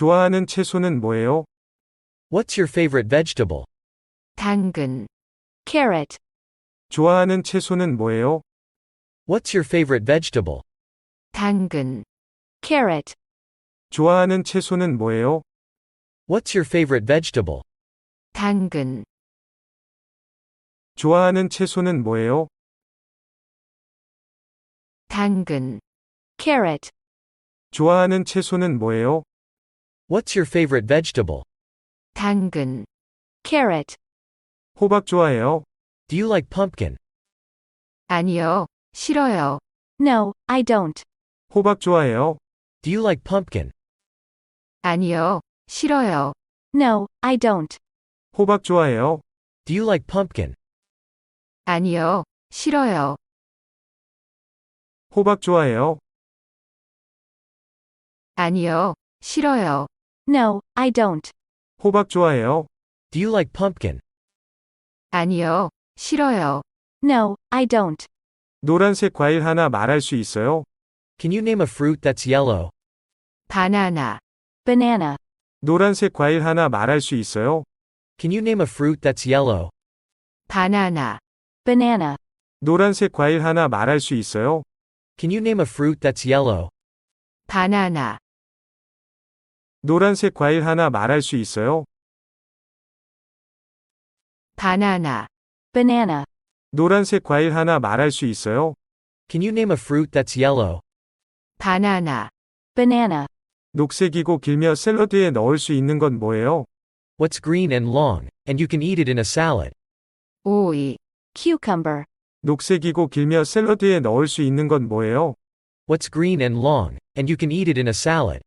좋아하는 채소는 뭐예요? What's your favorite vegetable? 당근, carrot, 좋아하는 채소는 뭐예요? What's your favorite vegetable? 당근, carrot, 좋아하는 채소는 뭐예요? What's your favorite vegetable? 당근, 좋아하는 채소는 뭐예요? 당근, carrot, 좋아하는 채소는 뭐예요? What's your favorite vegetable? 당근, carrot. 호박 좋아해요? Do you like pumpkin? 아니요, 싫어요. No, I don't. 호박 좋아해요? Do you like pumpkin? 아니요, 싫어요. No, I don't. 호박 좋아해요? Do you like pumpkin? 아니요, 싫어요. 호박 좋아해요? 아니요, 싫어요. No, I don't. 호박 좋아해요? Do you like pumpkin? 아니요, 싫어요. No, I don't. 노란색 과일 하나 말할 수 있어요? Can you name a fruit that's yellow? 바나나, banana, 노란색 과일 하나 말할 수 있어요? Can you name a fruit that's yellow? 바나나, banana, 노란색 과일 하나 말할 수 있어요? Can you name a fruit that's yellow? 바나나, 노란색 과일 하나 말할 수 있어요? 바나나, banana, 노란색 과일 하나 말할 수 있어요? Can you name a fruit that's yellow? 바나나, banana. 녹색이고 길며 샐러드에 넣을 수 있는 건 뭐예요? What's green and long, and you can eat it in a salad? 오이, cucumber. 녹색이고 길며 샐러드에 넣을 수 있는 건 뭐예요? What's green and long, and you can eat it in a salad?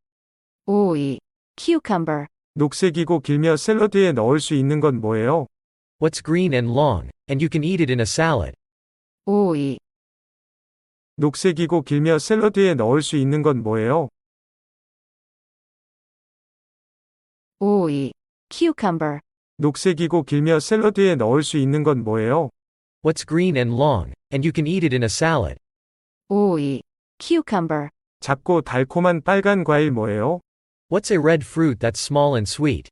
오이, cucumber. 녹색이고 길며 샐러드에 넣을 수 있는 건 뭐예요? What's green and long, and you can eat it in a salad? 오이, 녹색이고 길며 샐러드에 넣을 수 있는 건 뭐예요? 오이, cucumber. 녹색이고 길며 샐러드에 넣을 수 있는 건 뭐예요? What's green and long, and you can eat it in a salad? 오이, cucumber. 작고 달콤한 빨간 과일 뭐예요? What's a red fruit that's small and sweet?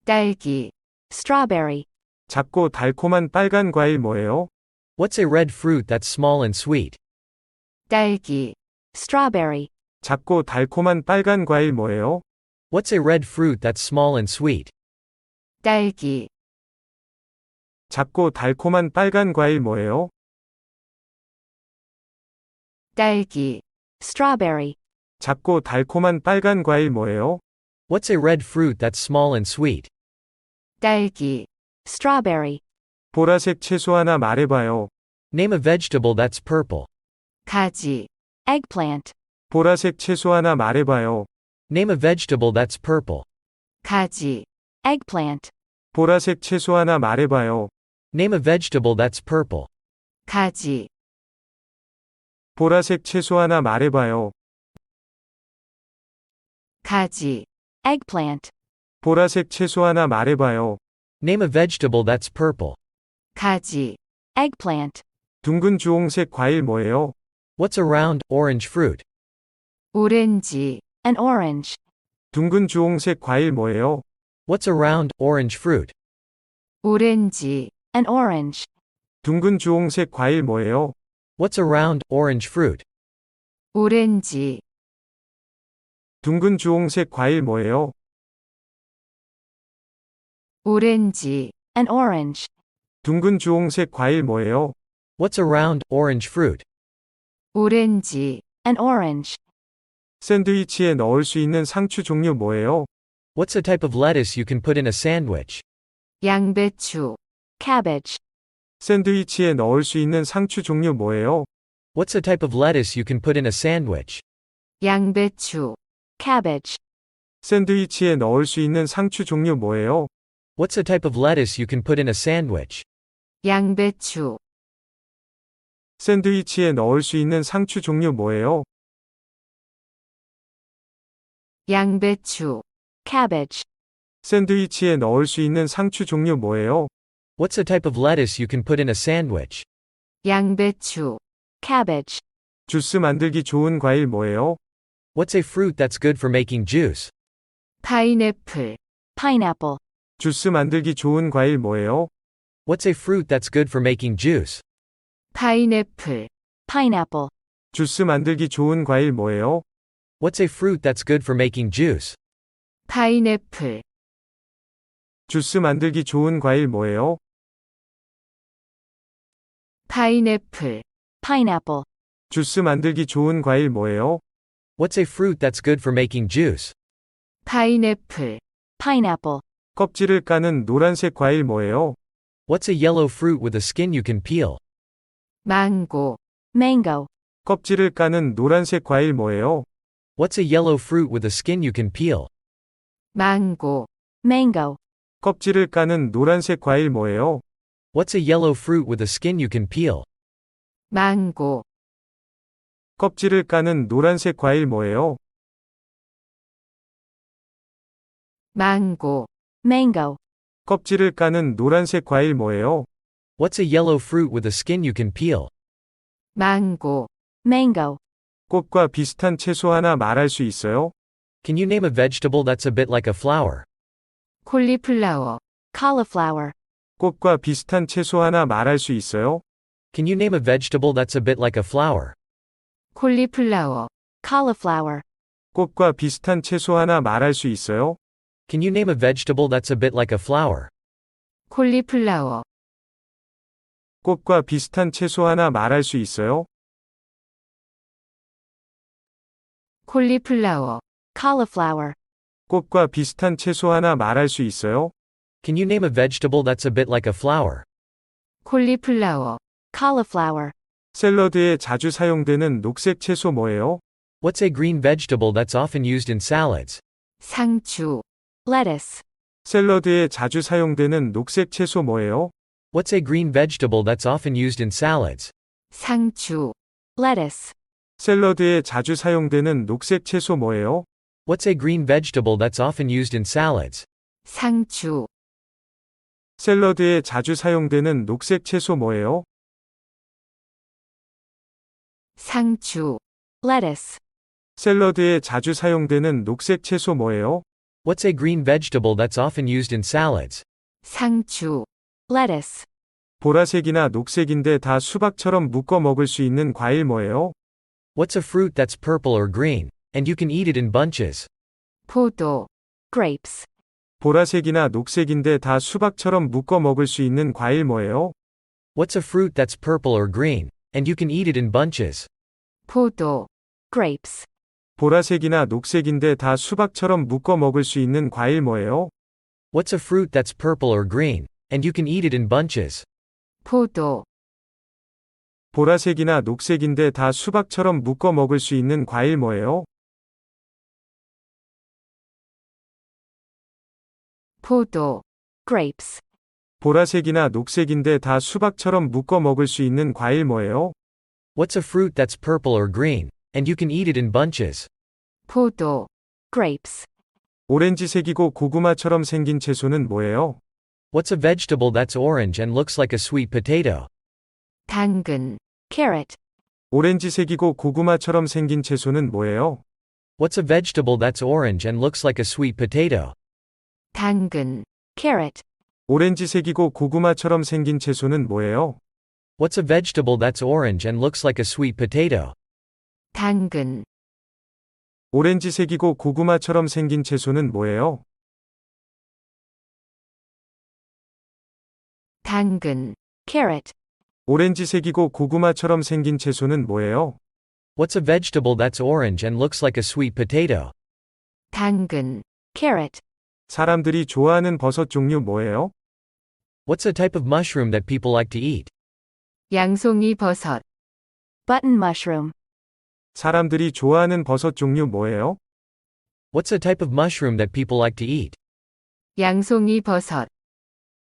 딸기, strawberry. 작고 달콤한 빨간 과일 뭐예요? What's a red fruit that's small and sweet? 딸기, strawberry. 작고 달콤한 빨간 과일 뭐예요? What's a red fruit that's small and sweet? 딸기, 작고 달콤한 빨간 과일 뭐예요? 딸기, strawberry. 작고 달콤한 빨간 과일 뭐예요? What's a red fruit that's small and sweet? 딸기, strawberry. 보라색 채소 하나 말해봐요. Name a vegetable that's purple. 가지, eggplant. 보라색 채소 하나 말해봐요. Name a vegetable that's purple. 가지, eggplant. 보라색 채소 하나 말해봐요. Name a vegetable that's purple. 가지, 보라색 채소 하나 말해봐요. 가지, eggplant. 보라색 채소 하나 말해봐요. Name a vegetable that's purple. 가지, eggplant. 둥근 주홍색 과일 뭐예요? What's a round, orange fruit? 오렌지, an orange. 둥근 주홍색 과일 뭐예요? What's a round, orange fruit? 오렌지, an orange. 둥근 주홍색 과일 뭐예요? What's a round, orange fruit? 오렌지, 둥근 주홍색 과일 뭐예요? 오렌지, an orange. 둥근 주홍색 과일 뭐예요? What's a round, orange fruit? 오렌지, an orange. 샌드위치에 넣을 수 있는 상추 종류 뭐예요? What's a type of lettuce you can put in a sandwich? 양배추, cabbage. 샌드위치에 넣을 수 있는 상추 종류 뭐예요? What's a type of lettuce you can put in a sandwich? 양배추, cabbage. 샌드위치에 넣을 수 있는 상추 종류 뭐예요? What's a type of lettuce you can put in a sandwich? 양배추, 샌드위치에 넣을 수 있는 상추 종류 뭐예요? 양배추, cabbage. 샌드위치에 넣을 수 있는 상추 종류 뭐예요? What's a type of lettuce you can put in a sandwich? 양배추, cabbage. 주스 만들기 좋은 과일 뭐예요? What's a fruit that's good for making juice? 파인애플. pineapple, 주스 만들기 좋은 과일 뭐예요? What's a fruit that's good for making juice? 파인애플. pineapple, 주스 만들기 좋은 과일 뭐예요? What's a fruit that's good for making juice? 파인애플. 주스 만들기 좋은 과일 뭐예요? 파인애플. pineapple, 주스 만들기 좋은 과일 뭐예요? What's a fruit that's good for making juice? 파인애플. pineapple, 껍질을 까는 노란색 과일 뭐예요? What's a yellow fruit with a skin you can peel? 망고. mango, 껍질을 까는 노란색 과일 뭐예요? What's a yellow fruit with a skin you can peel? 망고. mango, 껍질을 까는 노란색 과일 뭐예요? What's a yellow fruit with a skin you can peel? 망고. 껍질을 까는 노란색 과일 뭐예요? 망고. mango, 껍질을 까는 노란색 과일 뭐예요? What's a yellow fruit with a skin you can peel? 망고. mango, 꽃과 비슷한 채소 하나 말할 수 있어요? Can you name a vegetable that's a bit like a flower? 콜리플라워. cauliflower, 꽃과 비슷한 채소 하나 말할 수 있어요? Can you name a vegetable that's a bit like a flower? 콜리플라워. cauliflower, 꽃과 비슷한 채소 하나 말할 수 있어요? Can you name a vegetable that's a bit like a flower? 콜리플라워. 꽃과 비슷한 채소 하나 말할 수 있어요? 콜리플라워. cauliflower, 꽃과 비슷한 채소 하나 말할 수 있어요? Can you name a vegetable that's a bit like a flower? 콜리플라워. cauliflower, 샐러드에 자주 사용되는 녹색 채소 뭐예요? What's a green vegetable that's often used in salads? 상추. lettuce, 샐러드에 자주 사용되는 녹색 채소 뭐예요? What's a green vegetable that's often used in salads? 상추. lettuce, 샐러드에 자주 사용되는 녹색 채소 뭐예요? What's a green vegetable that's often used in salads? 상추. 샐러드에 자주 사용되는 녹색 채소 뭐예요? 상추. lettuce, 샐러드에 자주 사용되는 녹색 채소 뭐예요? What's a green vegetable that's often used in salads? 상추. lettuce, 보라색이나 녹색인데 다 수박처럼 묶어 먹을 수 있는 과일 뭐예요? What's a fruit that's purple or green, and you can eat it in bunches? 포도. grapes, 보라색이나 녹색인데 다 수박처럼 묶어 먹을 수 있는 과일 뭐예요? What's a fruit that's purple or green, and you can eat it in bunches? 포도. grapes, 보라색이나 녹색인데 다 수박처럼 묶어 먹을 수 있는 과일 뭐예요? What's a fruit that's purple or green, and you can eat it in bunches? 포도. 보라색이나 녹색인데 다 수박처럼 묶어 먹을 수 있는 과일 뭐예요? 포도. grapes, 보라색이나 녹색인데 다 수박처럼 묶어 먹을 수 있는 과일 뭐예요? What's a fruit that's purple or green, and you can eat it in bunches? 포도. grapes, 오렌지색이고 고구마처럼 생긴 채소는 뭐예요? What's a vegetable that's orange and looks like a sweet potato? 당근. carrot, 오렌지색이고 고구마처럼 생긴 채소는 뭐예요? What's a vegetable that's orange and looks like a sweet potato? 당근. carrot, 오렌지색이고 고구마처럼 생긴 채소는 뭐예요? What's a vegetable that's orange and looks like a sweet potato? 당근. 오렌지색이고 고구마처럼 생긴 채소는 뭐예요? 당근. carrot, 오렌지색이고 고구마처럼 생긴 채소는 뭐예요? What's a vegetable that's orange and looks like a sweet potato? 당근. carrot, 사람들이 좋아하는 버섯 종류 뭐예요? What's a type of mushroom that people like to eat? 양송이 버섯. button mushroom, 사람들이 좋아하는 버섯 종류 뭐예요? What's a type of mushroom that people like to eat? 양송이 버섯.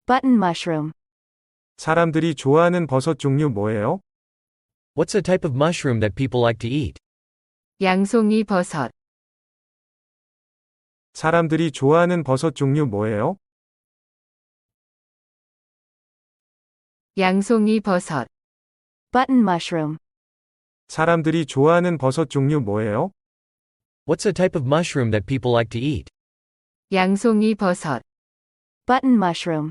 button mushroom, 사람들이 좋아하는 버섯 종류 뭐예요? What's a type of mushroom that people like to eat? 양송이 버섯. 사람들이 좋아하는 버섯 종류 뭐예요? 양송이 버섯. button mushroom, 사람들이 좋아하는 버섯 종류 뭐예요? What's a type of mushroom that people like to eat? 양송이 버섯, Button mushroom.